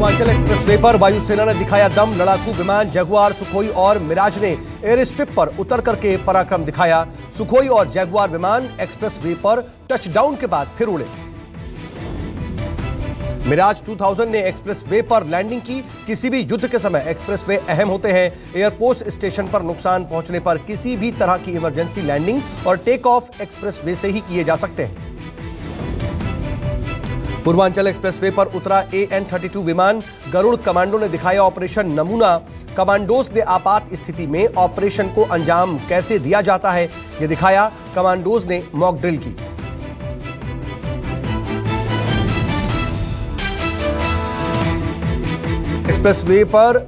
Purvanchal expressway पर वायुसेना ने दिखाया दम। लड़ाकू विमान जगुआर, सुखोई और मिराज ने एयर स्ट्रिप पर उतर करके पराक्रम दिखाया। सुखोई और जगुआर विमान एक्सप्रेसवे पर टचडाउन के बाद फिर उड़े। मिराज 2000 ने एक्सप्रेसवे पर लैंडिंग की। किसी भी युद्ध के समय एक्सप्रेसवे अहम होते हैं। एयरफोर्स स्टेशन पर नुकसान पहुंचने पर किसी भी तरह की इमरजेंसी लैंडिंग और टेक ऑफ एक्सप्रेसवे से ही किए जा सकते हैं। पूर्वांचल एक्सप्रेसवे पर उतरा AN-32 विमान। गरुड़ कमांडो ने दिखाया ऑपरेशन नमूना। कमांडोज ने आपात स्थिति में ऑपरेशन को अंजाम कैसे दिया जाता है, यह दिखाया। कमांडोज ने मॉक ड्रिल की। एक्सप्रेसवे पर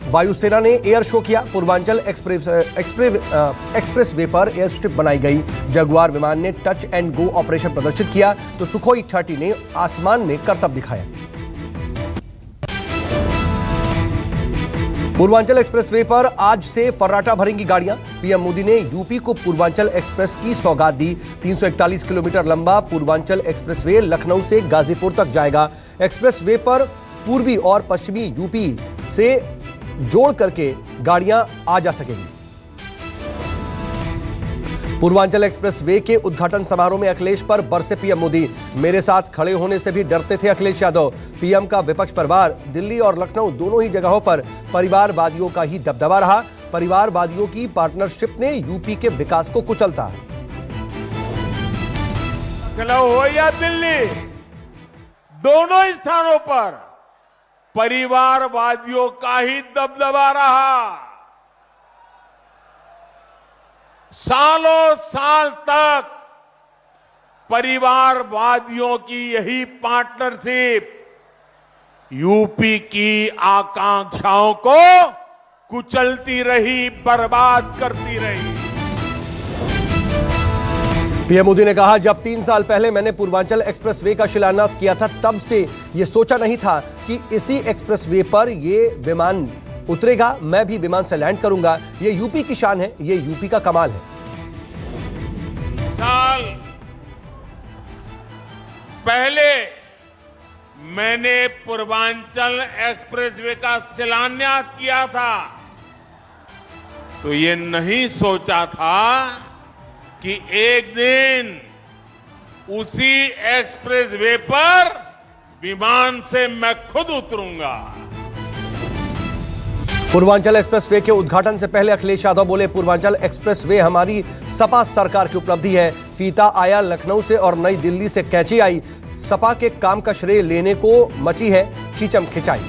वायुसेना ने एयर शो किया। पूर्वांचल एक्सप्रेसवे पर एयर स्ट्रिप बनाई गई। जगुआर विमान ने टच एंड गो ऑपरेशन प्रदर्शित किया, तो सुखोई 30 ने आसमान में करतब दिखाया। पूर्वांचल एक्सप्रेसवे पर आज से फर्राटा भरेंगी गाड़ियां। पीएम मोदी ने यूपी को पूर्वांचल एक्सप्रेस की सौगात दी। 341 किलोमीटर लंबा पूर्वांचल एक्सप्रेसवे लखनऊ से गाजीपुर तक जाएगा। एक्सप्रेसवे पर पूर्वी और पश्चिमी यूपी से जोड़ करके गाड़ियां आ जा सकेंगी। पूर्वांचल एक्सप्रेसवे के उद्घाटन समारोह में अखिलेश पर बरसे पीएम मोदी। मेरे साथ खड़े होने से भी डरते थे अखिलेश यादव। पीएम का विपक्ष पर वार। दिल्ली और लखनऊ दोनों ही जगहों पर परिवारवादियों का ही दबदबा रहा। परिवारवादियों की पार्टनरशिप ने यूपी के विकास को कुचलता। लखनऊ हो या दिल्ली, दोनों स्थानों पर परिवारवादियों का ही दबदबा रहा। सालों साल तक परिवारवादियों की यही पार्टनरशिप यूपी की आकांक्षाओं को कुचलती रही, बर्बाद करती रही। पीएम मोदी ने कहा, जब 3 साल पहले मैंने पूर्वांचल एक्सप्रेसवे का शिलान्यास किया था, तब से यह सोचा नहीं था कि इसी एक्सप्रेसवे पर यह विमान उतरेगा, मैं भी विमान से लैंड करूंगा। यह यूपी की शान है, यह यूपी का कमाल है। साल पहले मैंने पूर्वांचल एक्सप्रेसवे का शिलान्यास किया था, तो ये नहीं सोचा था कि एक दिन उसी एक्सप्रेसवे पर विमान से मैं खुद उतरूंगा। पूर्वांचल एक्सप्रेसवे के उद्घाटन से पहले अखिलेश यादव बोले, पूर्वांचल एक्सप्रेसवे हमारी सपा सरकार की उपलब्धि है। फीता आया लखनऊ से और नई दिल्ली से कैंची आई। सपा के काम का श्रेय लेने को मची है खींचम खिंचाई।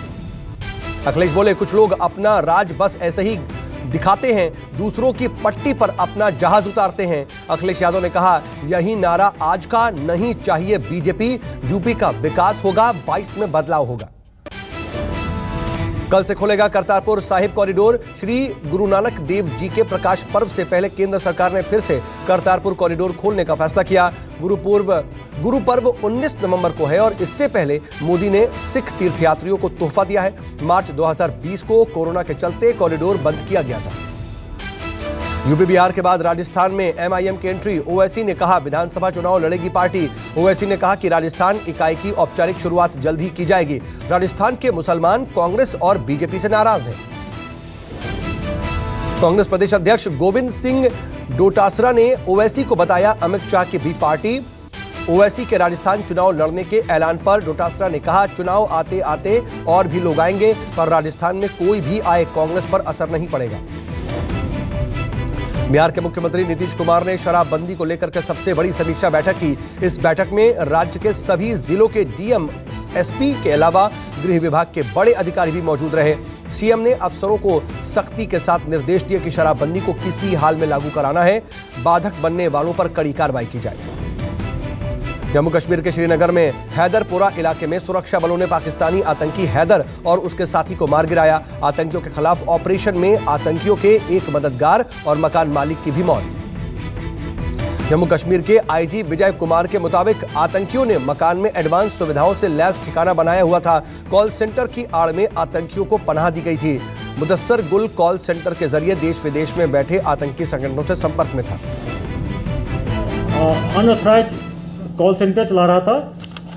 अखिलेश बोले, कुछ लोग अपना राज बस ऐसे ही दिखाते हैं, दूसरों की पट्टी पर अपना जहाज उतारते हैं। अखिलेश यादव ने कहा, यही नारा आज का नहीं चाहिए बीजेपी। यूपी का विकास होगा, 22 में बदलाव होगा। कल से खुलेगा करतारपुर साहिब कॉरिडोर। श्री गुरु नानक देव जी के प्रकाश पर्व से पहले केंद्र सरकार ने फिर से करतारपुर कॉरिडोर खोलने का फैसला किया। गुरु पर्व 19 नवंबर को है और इससे पहले मोदी ने सिख तीर्थयात्रियों को तोहफा दिया है। मार्च 2020 को कोरोना के चलते कॉरिडोर बंद किया गया था। यूपी बिहार के बाद राजस्थान में MIM की एंट्री। ओवैसी ने कहा, विधानसभा चुनाव लड़ेगी पार्टी। ओवैसी ने कहा कि राजस्थान इकाई की औपचारिक शुरुआत जल्द ही की जाएगी। राजस्थान के मुसलमान कांग्रेस और बीजेपी से नाराज हैं। कांग्रेस प्रदेश अध्यक्ष गोविंद सिंह डोटासरा ने ओवैसी को बताया अमित शाह की भी पार्टी। ओवैसी के राजस्थान चुनाव लड़ने के ऐलान पर डोटासरा ने कहा, चुनाव आते आते और भी लोग आएंगे, पर राजस्थान में कोई भी आए कांग्रेस पर असर नहीं पड़ेगा। बिहार के मुख्यमंत्री नीतीश कुमार ने शराबबंदी को लेकर के सबसे बड़ी समीक्षा बैठक की। इस बैठक में राज्य के सभी जिलों के DM, SP के अलावा गृह विभाग के बड़े अधिकारी भी मौजूद रहे। सीएम ने अफसरों को सख्ती के साथ निर्देश दिए कि शराबबंदी को किसी हाल में लागू कराना है, बाधक बनने वालों पर कड़ी कार्रवाई की जाए। जम्मू कश्मीर के श्रीनगर में हैदरपुरा इलाके में सुरक्षा बलों ने पाकिस्तानी आतंकी हैदर और उसके साथी को मार गिराया। आतंकियों के खिलाफ ऑपरेशन में आतंकियों के एक मददगार और मकान मालिक की भी मौत। जम्मू कश्मीर के IG विजय कुमार के मुताबिक आतंकियों ने मकान में एडवांस सुविधाओं से लैस ठिकाना बनाया हुआ था। कॉल सेंटर की आड़ में आतंकियों को पनाह दी गई थी। मुदस्सर गुल कॉल सेंटर के जरिए देश विदेश में बैठे आतंकी संगठनों से संपर्क में था। अनऑथराइज्ड कॉल सेंटर चला रहा था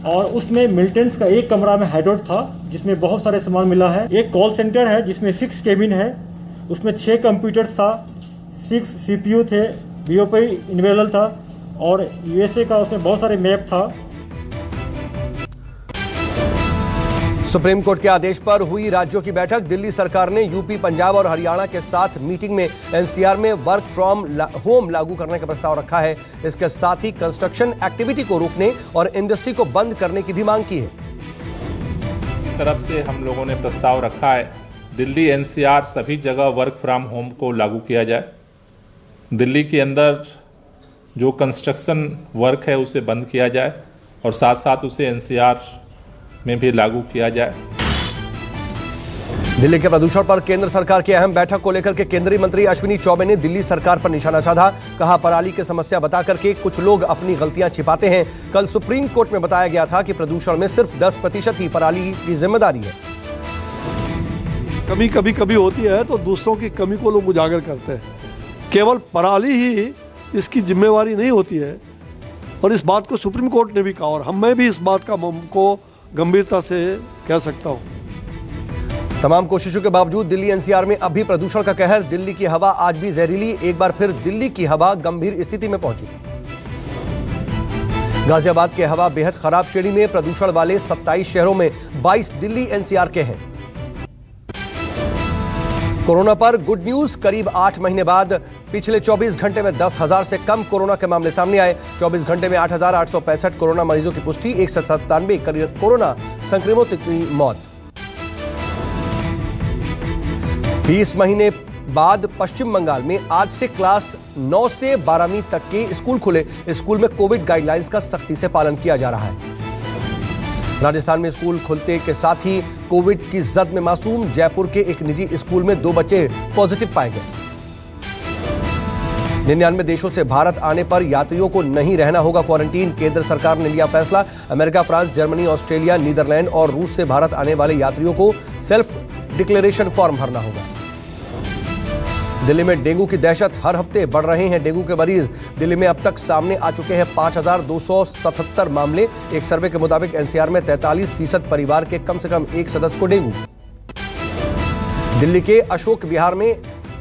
और उसमें मिलिटेंट्स का एक कमरा में हाइडआउट था जिसमें बहुत सारे सामान मिला है। एक कॉल सेंटर है जिसमें 6 केबिन है, उसमें 6 कंप्यूटर्स था, 6 CPU थे, BOP इन्वेलर था और USA का उसमें बहुत सारे मैप था। सुप्रीम कोर्ट के आदेश पर हुई राज्यों की बैठक। दिल्ली सरकार ने यूपी, पंजाब और हरियाणा के साथ मीटिंग में NCR में वर्क फ्रॉम होम लागू करने का प्रस्ताव रखा है। इसके साथ ही कंस्ट्रक्शन एक्टिविटी को रोकने और इंडस्ट्री को बंद करने की भी मांग की है। तरफ से हम लोगों ने प्रस्ताव रखा है दिल्ली NCR सभी जगह वर्क फ्रॉम होम को लागू किया जाए। दिल्ली के अंदर जो कंस्ट्रक्शन वर्क है उसे बंद किया जाए और साथ साथ उसे NCR में भी लागू किया जाए। दिल्ली के प्रदूषण पर केंद्र सरकार की अहम बैठक को लेकर के केंद्रीय मंत्री अश्विनी चौबे ने दिल्ली सरकार पर निशाना साधा। कहा, पराली की समस्या बता करके कुछ लोग अपनी गलतियां छिपाते हैं। कल सुप्रीम कोर्ट में बताया गया था कि प्रदूषण में सिर्फ 10% ही पराली की जिम्मेदारी है। कमी कभी होती है तो दूसरों की कमी को लोग उजागर करते हैं। केवल पराली ही इसकी जिम्मेवारी नहीं होती है और इस बात को सुप्रीम कोर्ट ने भी कहा और मैं भी इस बात को गंभीरता से कह सकता हूं। तमाम कोशिशों के बावजूद दिल्ली NCR में अब भी प्रदूषण का कहर। दिल्ली की हवा आज भी जहरीली। एक बार फिर दिल्ली की हवा गंभीर स्थिति में पहुंची। गाजियाबाद की हवा बेहद खराब श्रेणी में। प्रदूषण वाले 27 शहरों में 22 दिल्ली NCR के हैं। कोरोना पर गुड न्यूज। करीब 8 महीने बाद पिछले 24 घंटे में 10,000 से कम कोरोना के मामले सामने आए। 24 घंटे में 8,865 कोरोना मरीजों की पुष्टि, 197 कोरोना संक्रमितों की मौत। 20 महीने बाद पश्चिम बंगाल में आज से क्लास 9 से 12वीं तक के स्कूल खुले। स्कूल में कोविड गाइडलाइंस का सख्ती से पालन किया जा रहा है। राजस्थान में स्कूल खुलते के साथ ही कोविड की जद में मासूम। जयपुर के एक निजी स्कूल में 2 बच्चे पॉजिटिव पाए गए। 99 देशों से भारत आने पर यात्रियों को नहीं रहना होगा क्वारंटीन। केंद्र सरकार ने लिया फैसला। America, France, Germany, Australia, Netherlands और रूस से भारत आने वाले यात्रियों को सेल्फ डिक्लेरेशन फॉर्म भरना होगा। दिल्ली में डेंगू की दहशत। हर हफ्ते बढ़ रहे हैं डेंगू के मरीज। दिल्ली में अब तक सामने आ चुके हैं 5,277 मामले। एक सर्वे के मुताबिक NCR में 43% परिवार के कम से कम एक सदस्य को डेंगू। दिल्ली के अशोक विहार में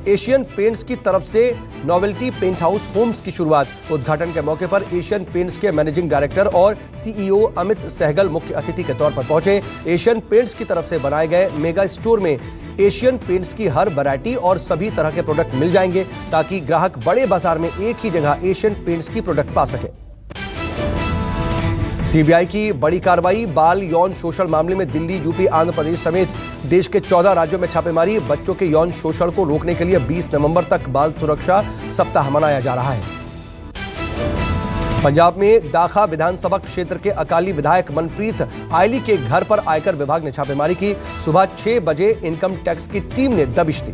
एशियन पेंट्स की तरफ से नोवेल्टी पेंट हाउस होम्स की शुरुआत। उद्घाटन के मौके पर एशियन पेंट्स के मैनेजिंग डायरेक्टर और CEO अमित सहगल मुख्य अतिथि के तौर पर पहुंचे। एशियन पेंट्स की तरफ से बनाए गए मेगा स्टोर में एशियन पेंट्स की हर वैरायटी और सभी तरह के प्रोडक्ट मिल जाएंगे ताकि ग्राहक बड़े बाजार में एक ही जगह एशियन पेंट्स की प्रोडक्ट पा सके। CBI की बड़ी कार्रवाई। बाल यौन शोषण मामले में दिल्ली, यूपी, आंध्र प्रदेश समेत देश के 14 राज्यों में छापेमारी। बच्चों के यौन शोषण को रोकने के लिए 20 नवंबर तक बाल सुरक्षा सप्ताह मनाया जा रहा है। पंजाब में दाखा विधानसभा क्षेत्र के अकाली विधायक मनप्रीत आयली के घर पर आयकर विभाग ने छापेमारी की। सुबह 6 बजे इनकम टैक्स की टीम ने दबिश दी।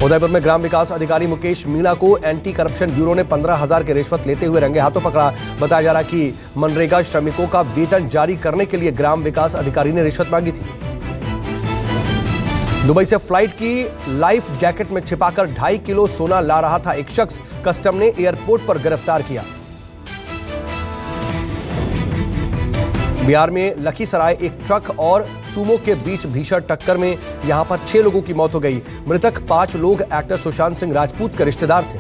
उदयपुर में ग्राम विकास अधिकारी मुकेश मीणा को एंटी करप्शन ब्यूरो ने 15,000 की रिश्वत लेते हुए रंगे हाथों पकड़ा। बताया जा रहा कि मनरेगा श्रमिकों का वेतन जारी करने के लिए ग्राम विकास अधिकारी ने रिश्वत मांगी थी। दुबई से फ्लाइट की लाइफ जैकेट में छिपाकर 2.5 किलो सोना ला रहा था एक शख्स। कस्टम ने एयरपोर्ट पर गिरफ्तार किया। बिहार में लखीसराय एक ट्रक और सुमो के बीच भीषण टक्कर में यहां पर 6 लोगों की मौत हो गई। मृतक 5 लोग एक्टर सुशांत सिंह राजपूत के रिश्तेदार थे।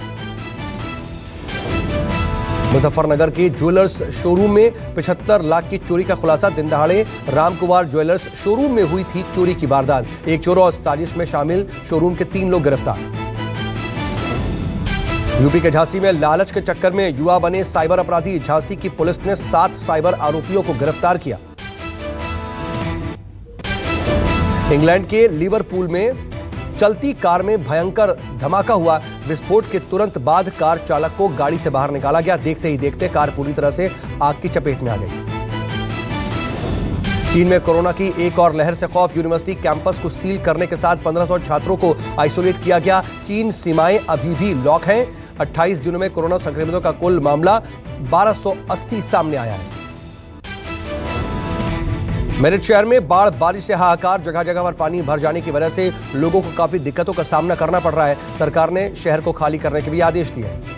मुजफ्फरनगर के ज्वेलर्स शोरूम में 75 लाख की चोरी का खुलासा। दिन दहाड़े रामकुमार ज्वेलर्स शोरूम में हुई थी चोरी की वारदात। एक चोर और साजिश में शामिल शोरूम के 3 लोग गिरफ्तार। यूपी के झांसी में लालच के चक्कर में युवा बने साइबर अपराधी। झांसी की पुलिस ने 7 साइबर आरोपियों को गिरफ्तार किया। इंग्लैंड के लिवरपूल में चलती कार में भयंकर धमाका हुआ। विस्फोट के तुरंत बाद कार चालक को गाड़ी से बाहर निकाला गया। देखते ही देखते कार पूरी तरह से आग की चपेट में आ गई। चीन में कोरोना की एक और लहर से खौफ। यूनिवर्सिटी कैंपस को सील करने के साथ 1500 छात्रों को आइसोलेट किया गया। चीन सीमाएं अभी भी लॉक हैं। 28 दिनों में कोरोना संक्रमितों का कुल मामला 1280 सामने आया है। मेरठ शहर में बाढ़ बारिश से हाहाकार। जगह जगह पर पानी भर जाने की वजह से लोगों को काफी दिक्कतों का सामना करना पड़ रहा है। सरकार ने शहर को खाली करने के भी आदेश दिए हैं।